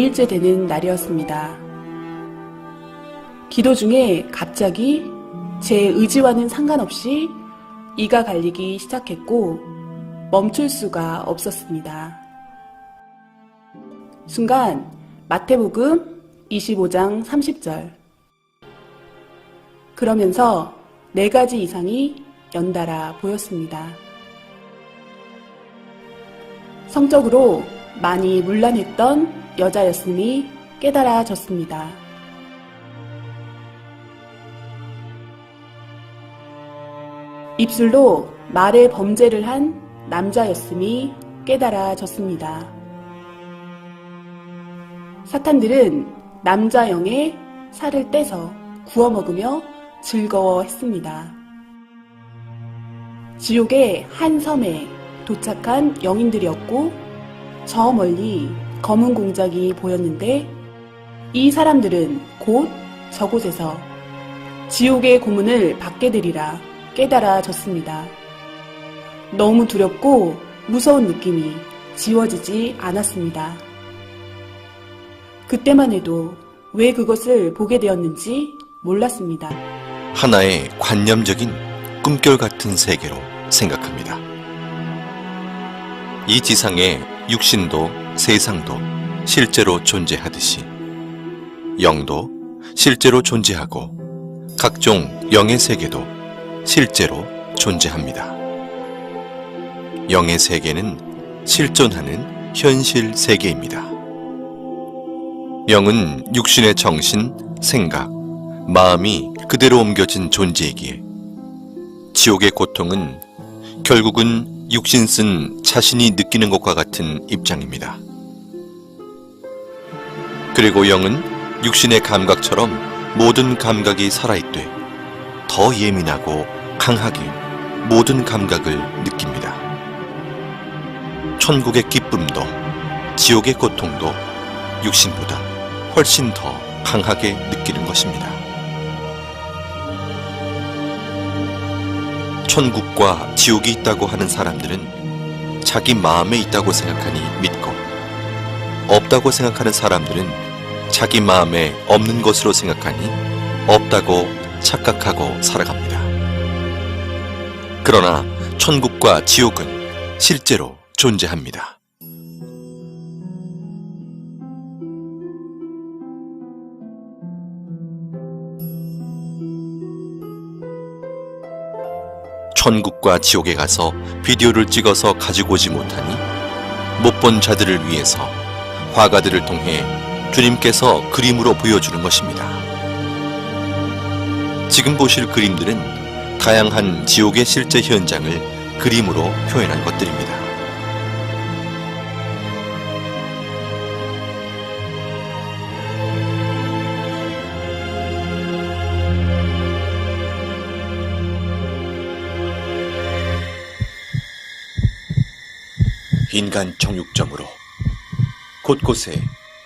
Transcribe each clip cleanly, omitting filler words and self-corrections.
2일째 되는 날이었습니다. 기도 중에 갑자기 제 의지와는 상관없이 이가 갈리기 시작했고 멈출 수가 없었습니다. 순간 마태복음 25장 30절. 그러면서 4가지 이상이 연달아 보였습니다. 성적으로 많이 문란했던 여자였음이 깨달아졌습니다. 입술로 말의 범죄를 한 남자였음이 깨달아졌습니다. 사탄들은 남자 영의 살을 떼서 구워 먹으며 즐거워했습니다. 지옥의 한 섬에 도착한 영인들이었고 저 멀리 검은 공작이 보였는데 이 사람들은 곧 저곳에서 지옥의 고문을 받게 되리라 깨달아졌습니다. 너무 두렵고 무서운 느낌이 지워지지 않았습니다. 그때만 해도 왜 그것을 보게 되었는지 몰랐습니다. 하나의 관념적인 꿈결 같은 세계로 생각합니다. 이 지상에 육신도 세상도 실제로 존재하듯이 영도 실제로 존재하고 각종 영의 세계도 실제로 존재합니다. 영의 세계는 실존하는 현실 세계입니다. 영은 육신의 정신, 생각, 마음이 그대로 옮겨진 존재이기에 지옥의 고통은 결국은 육신 쓴 자신이 느끼는 것과 같은 입장입니다. 그리고 영은 육신의 감각처럼 모든 감각이 살아있되 더 예민하고 강하게 모든 감각을 느낍니다. 천국의 기쁨도 지옥의 고통도 육신보다 훨씬 더 강하게 느끼는 것입니다. 천국과 지옥이 있다고 하는 사람들은 자기 마음에 있다고 생각하니 믿고, 없다고 생각하는 사람들은 자기 마음에 없는 것으로 생각하니 없다고 착각하고 살아갑니다. 그러나 천국과 지옥은 실제로 존재합니다. 천국과 지옥에 가서 비디오를 찍어서 가지고 오지 못하니 못 본 자들을 위해서 화가들을 통해 주님께서 그림으로 보여주는 것입니다. 지금 보실 그림들은 다양한 지옥의 실제 현장을 그림으로 표현한 것들입니다. 인간 정육점으로 곳곳에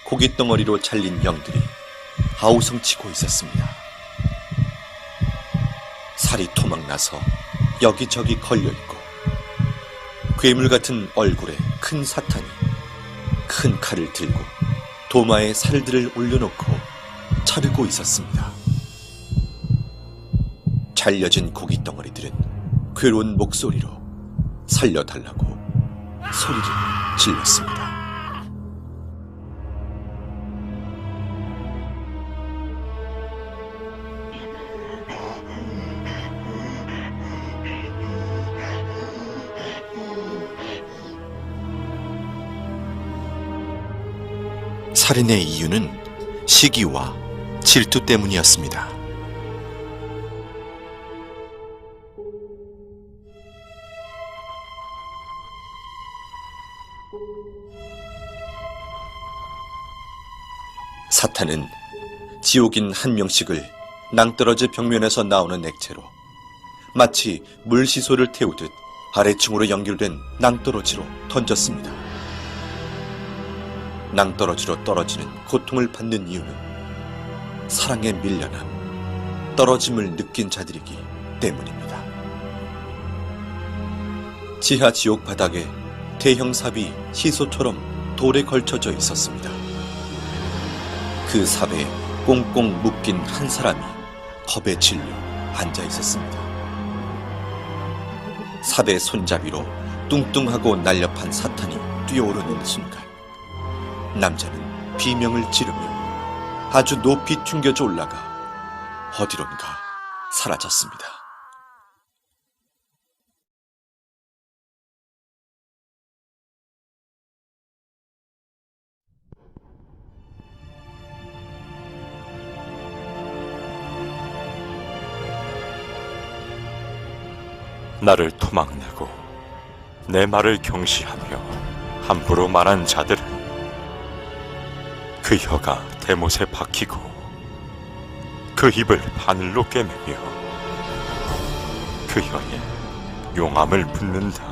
고깃덩어리로 잘린 영들이 아우성치고 있었습니다. 살이 토막나서 여기저기 걸려있고 괴물 같은 얼굴에 큰 사탄이 큰 칼을 들고 도마에 살들을 올려놓고 자르고 있었습니다. 잘려진 고깃덩어리들은 괴로운 목소리로 살려달라고 소리를 질렀습니다. 살인의 이유는 시기와 질투 때문이었습니다. 사탄은 지옥인 한 명씩을 낭떠러지 벽면에서 나오는 액체로 마치 물시소를 태우듯 아래층으로 연결된 낭떠러지로 던졌습니다. 낭떠러지로 떨어지는 고통을 받는 이유는 사랑에 밀려나 떨어짐을 느낀 자들이기 때문입니다. 지하 지옥 바닥에 대형 삽이 시소처럼 돌에 걸쳐져 있었습니다. 그 삽에 꽁꽁 묶인 한 사람이 겁에 질려 앉아 있었습니다. 삽의 손잡이로 뚱뚱하고 날렵한 사탄이 뛰어오르는 순간 남자는 비명을 지르며 아주 높이 튕겨져 올라가 어디론가 사라졌습니다. 나를 토막내고 내 말을 경시하며 함부로 말한 자들은 그 혀가 대못에 박히고 그 입을 바늘로 꿰매며 그 혀에 용암을 붓는다.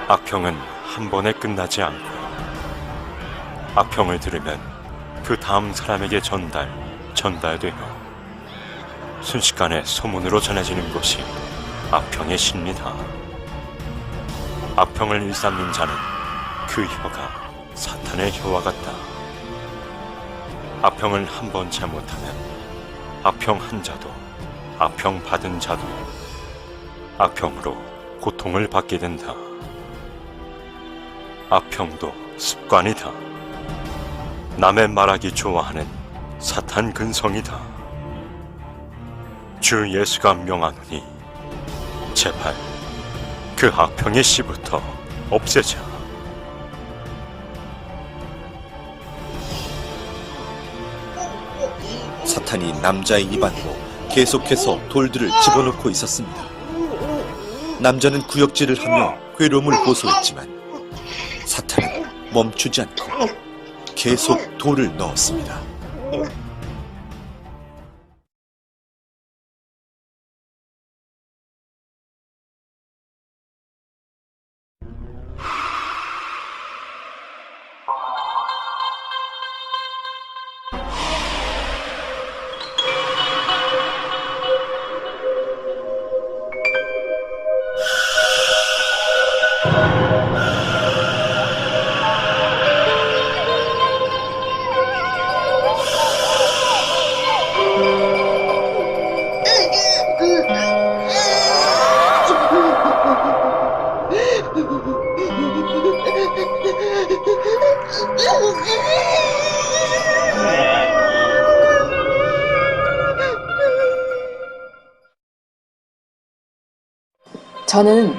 악평은 한 번에 끝나지 않고 악평을 들으면 그 다음 사람에게 전달되어 순식간에 소문으로 전해지는 것이 악평의 신이다. 악평을 일삼는 자는 그 혀가 사탄의 혀와 같다. 악평을 한 번 잘못하면 악평 한 자도 악평 받은 자도 악평으로 고통을 받게 된다. 악평도 습관이다. 남의 말하기 좋아하는 사탄 근성이다. 주 예수가 명하노니 제발 그 악평의 씨부터 없애자. 사탄이 남자의 입안으로 계속해서 돌들을 집어넣고 있었습니다. 남자는 구역질을 하며 괴로움을 호소했지만 사탄은 멈추지 않고 계속 돌을 넣었습니다. 저는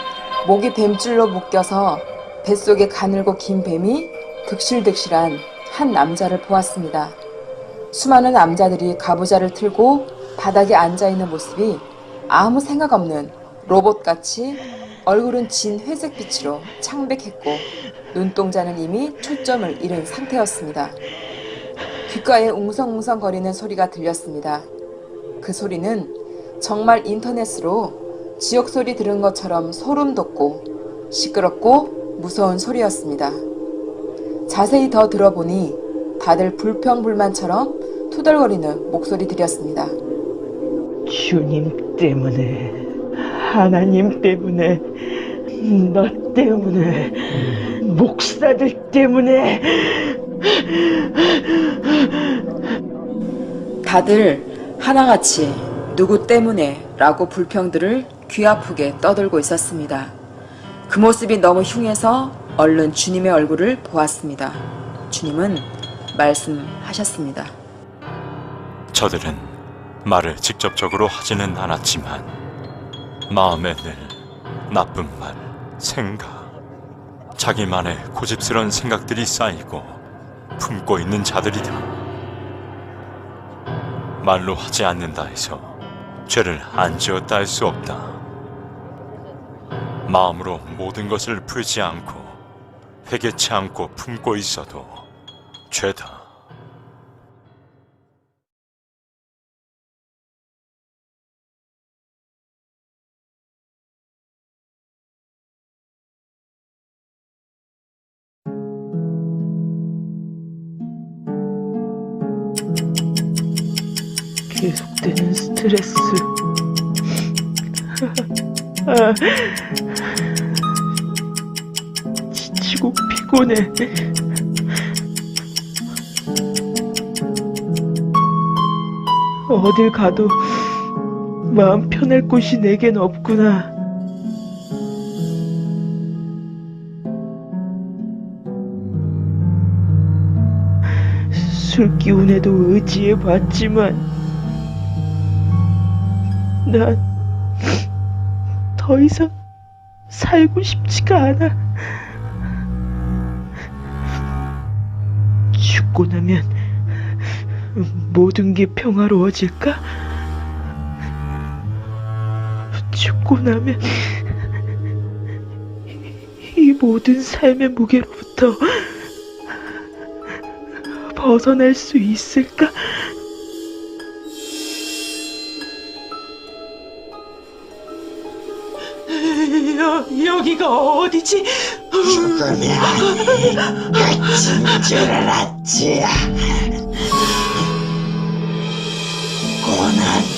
목이 뱀줄로 묶여서 뱃속에 가늘고 긴 뱀이 득실득실한 한 남자를 보았습니다. 수많은 남자들이 가부좌를 틀고 바닥에 앉아있는 모습이 아무 생각 없는 로봇같이 얼굴은 진 회색빛으로 창백했고 눈동자는 이미 초점을 잃은 상태였습니다. 귓가에 웅성웅성거리는 소리가 들렸습니다. 그 소리는 정말 인터넷으로 지옥소리 들은 것처럼 소름 돋고 시끄럽고 무서운 소리였습니다. 자세히 더 들어보니 다들 불평불만처럼 투덜거리는 목소리들이었습니다. 주님 때문에, 하나님 때문에, 너 때문에, 목사들 때문에. 다들 하나같이 누구 때문에 라고 불평들을 귀 아프게 떠들고 있었습니다. 그 모습이 너무 흉해서 얼른 주님의 얼굴을 보았습니다. 주님은 말씀하셨습니다. 저들은 말을 직접적으로 하지는 않았지만 마음에 늘 나쁜 말, 생각, 자기만의 고집스러운 생각들이 쌓이고 품고 있는 자들이다. 말로 하지 않는다 해서 죄를 안 지었다 할 수 없다. 마음으로 모든 것을 풀지 않고 회개치 않고 품고 있어도 죄다. 계속되는 스트레스. 지치고 피곤해. 어딜 가도 마음 편할 곳이 내겐 없구나. 술 기운에도 의지해 봤지만 난 더 이상 살고 싶지가 않아. 죽고 나면 모든 게 평화로워질까? 죽고 나면 이 모든 삶의 무게로부터 벗어날 수 있을까? 여기가 어디지? 죽으면 끝인 줄 알았지. 고나면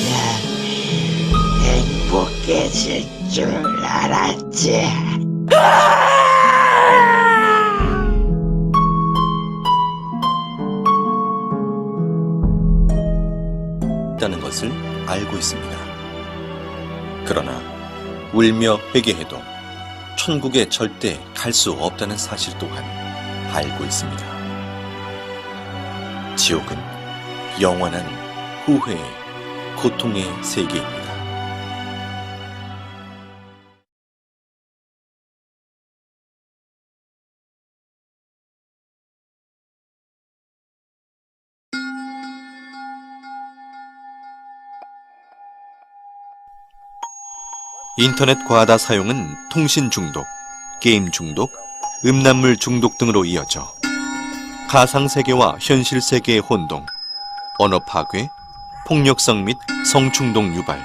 행복해질 줄 알았지. 있다는 것을 알고 있습니다. 그러나 울며 회개해도 천국에 절대 갈 수 없다는 사실 또한 알고 있습니다. 지옥은 영원한 후회의 고통의 세계입니다. 인터넷 과다 사용은 통신 중독, 게임 중독, 음란물 중독 등으로 이어져 가상세계와 현실세계의 혼동, 언어 파괴, 폭력성 및 성충동 유발,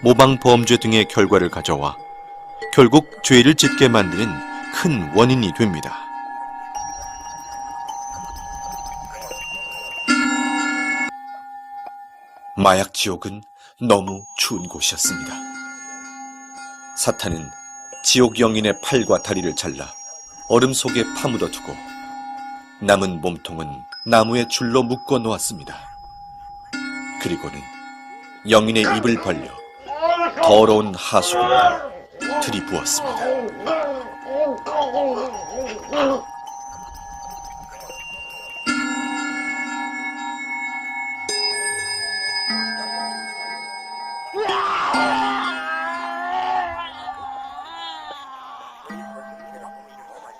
모방범죄 등의 결과를 가져와 결국 죄를 짓게 만드는 큰 원인이 됩니다. 마약 지옥은 너무 추운 곳이었습니다. 사탄은 지옥 영인의 팔과 다리를 잘라 얼음 속에 파묻어 두고 남은 몸통은 나무에 줄로 묶어 놓았습니다. 그리고는 영인의 입을 벌려 더러운 하수구를 들이부었습니다.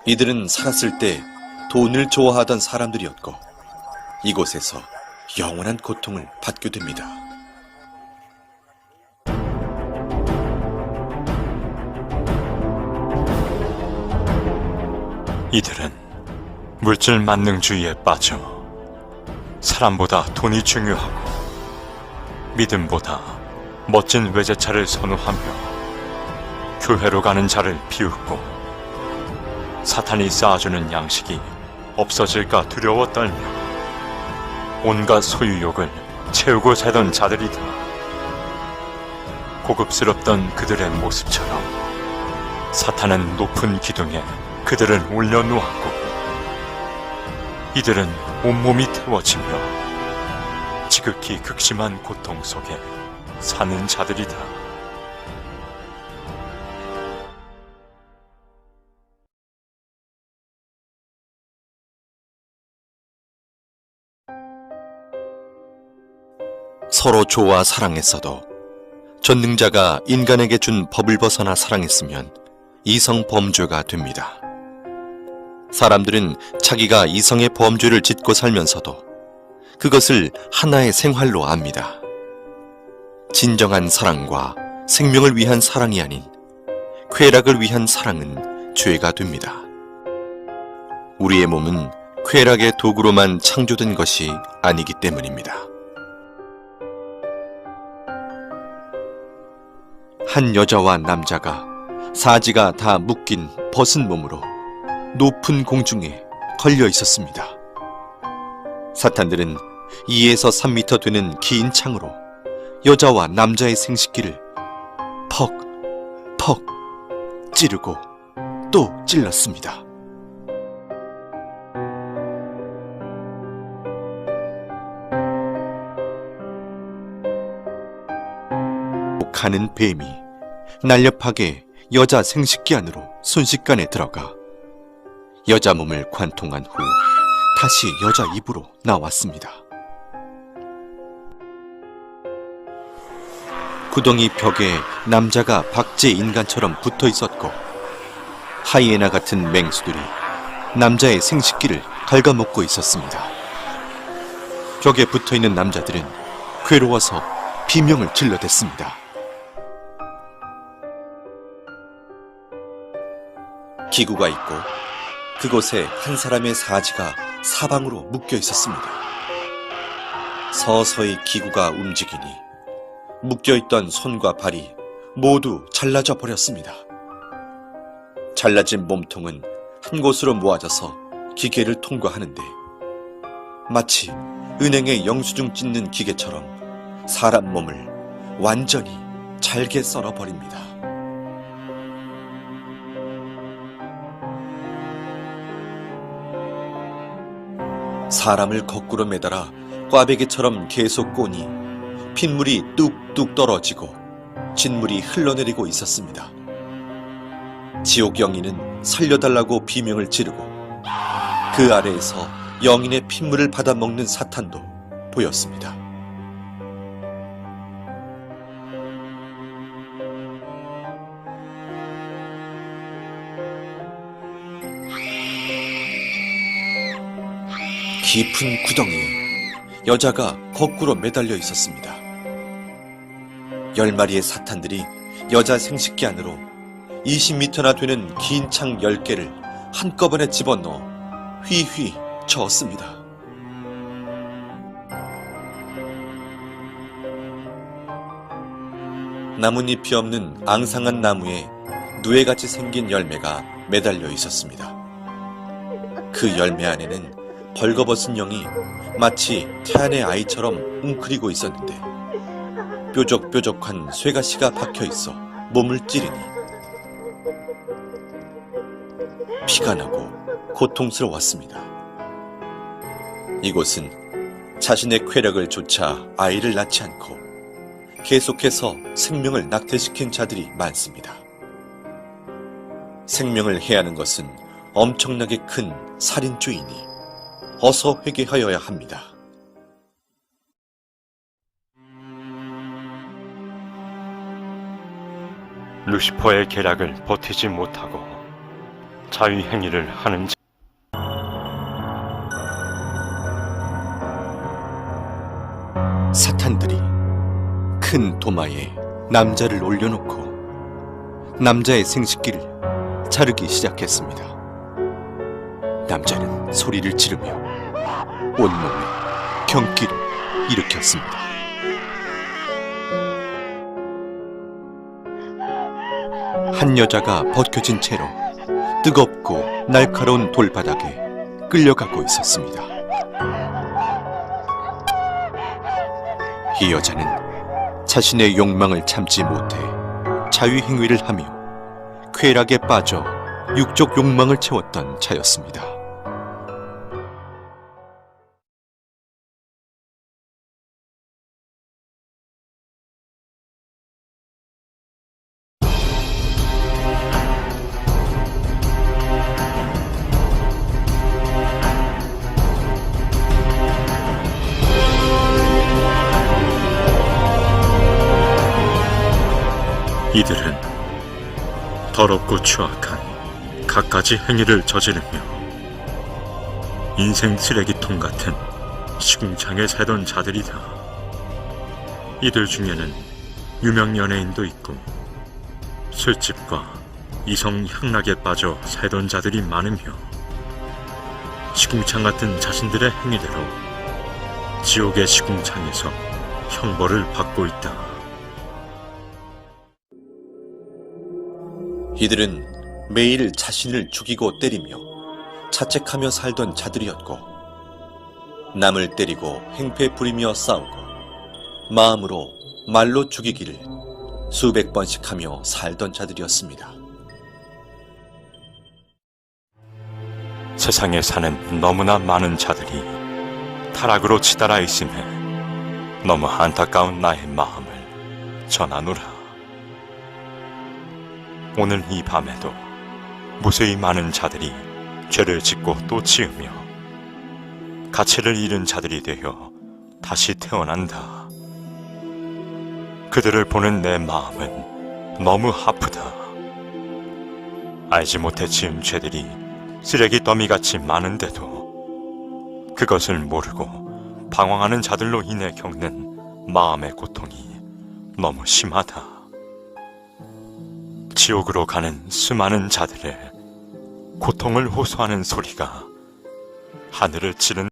이들은 살았을 때 돈을 좋아하던 사람들이었고 이곳에서 영원한 고통을 받게 됩니다. 이들은 물질 만능주의에 빠져 사람보다 돈이 중요하고 믿음보다 멋진 외제차를 선호하며 교회로 가는 자를 비웃고 사탄이 쌓아주는 양식이 없어질까 두려워 떨며 온갖 소유욕을 채우고 살던 자들이다. 고급스럽던 그들의 모습처럼 사탄은 높은 기둥에 그들을 올려놓았고 이들은 온몸이 태워지며 지극히 극심한 고통 속에 사는 자들이다. 서로 좋아 사랑했어도 전능자가 인간에게 준 법을 벗어나 사랑했으면 이성 범죄가 됩니다. 사람들은 자기가 이성의 범죄를 짓고 살면서도 그것을 하나의 생활로 압니다. 진정한 사랑과 생명을 위한 사랑이 아닌 쾌락을 위한 사랑은 죄가 됩니다. 우리의 몸은 쾌락의 도구로만 창조된 것이 아니기 때문입니다. 한 여자와 남자가 사지가 다 묶인 벗은 몸으로 높은 공중에 걸려 있었습니다. 사탄들은 2에서 3m 되는 긴 창으로 여자와 남자의 생식기를 퍽, 퍽 찌르고 또 찔렀습니다. 가는 뱀이 날렵하게 여자 생식기 안으로 순식간에 들어가 여자 몸을 관통한 후 다시 여자 입으로 나왔습니다. 구덩이 벽에 남자가 박제 인간처럼 붙어 있었고 하이에나 같은 맹수들이 남자의 생식기를 갉아먹고 있었습니다. 벽에 붙어 있는 남자들은 괴로워서 비명을 질러댔습니다. 기구가 있고 그곳에 한 사람의 사지가 사방으로 묶여 있었습니다. 서서히 기구가 움직이니 묶여있던 손과 발이 모두 잘라져 버렸습니다. 잘라진 몸통은 한 곳으로 모아져서 기계를 통과하는데 마치 은행에 영수증 찢는 기계처럼 사람 몸을 완전히 잘게 썰어버립니다. 사람을 거꾸로 매달아 꽈배기처럼 계속 꼬니 핏물이 뚝뚝 떨어지고 진물이 흘러내리고 있었습니다. 지옥 영인은 살려달라고 비명을 지르고 그 아래에서 영인의 핏물을 받아먹는 사탄도 보였습니다. 깊은 구덩이에 여자가 거꾸로 매달려 있었습니다. 10마리의 사탄들이 여자 생식기 안으로 20m나 되는 긴 창 10개를 한꺼번에 집어넣어 휘휘 저었습니다. 나뭇잎이 없는 앙상한 나무에 누에같이 생긴 열매가 매달려 있었습니다. 그 열매 안에는 벌거벗은 영이 마치 태안의 아이처럼 웅크리고 있었는데 뾰족뾰족한 쇠가시가 박혀있어 몸을 찌르니 피가 나고 고통스러웠습니다. 이곳은 자신의 쾌락을 좇아 아이를 낳지 않고 계속해서 생명을 낙태시킨 자들이 많습니다. 생명을 해하는 것은 엄청나게 큰 살인죄이니 어서 회개하여야 합니다. 루시퍼의 계략을 버티지 못하고 자위행위를 하는 자. 사탄들이 큰 도마에 남자를 올려놓고 남자의 생식기를 자르기 시작했습니다. 남자는 소리를 지르며 온몸에 경기를 일으켰습니다. 한 여자가 벗겨진 채로 뜨겁고 날카로운 돌바닥에 끌려가고 있었습니다. 이 여자는 자신의 욕망을 참지 못해 자위행위를 하며 쾌락에 빠져 육적 욕망을 채웠던 자였습니다. 이들은 더럽고 추악한 갖가지 행위를 저지르며 인생 쓰레기통 같은 시궁창에 살던 자들이다. 이들 중에는 유명 연예인도 있고 술집과 이성 향락에 빠져 살던 자들이 많으며 시궁창 같은 자신들의 행위대로 지옥의 시궁창에서 형벌을 받고 있다. 이들은 매일 자신을 죽이고 때리며 자책하며 살던 자들이었고 남을 때리고 행패 부리며 싸우고 마음으로 말로 죽이기를 수백 번씩 하며 살던 자들이었습니다. 세상에 사는 너무나 많은 자들이 타락으로 치달아 있음에 너무 안타까운 나의 마음을 전하노라. 오늘 이 밤에도 무수히 많은 자들이 죄를 짓고 또 지으며 가치를 잃은 자들이 되어 다시 태어난다. 그들을 보는 내 마음은 너무 아프다. 알지 못해 지은 죄들이 쓰레기 더미같이 많은데도 그것을 모르고 방황하는 자들로 인해 겪는 마음의 고통이 너무 심하다. 지옥으로 가는 수많은 자들의 고통을 호소하는 소리가 하늘을 찌른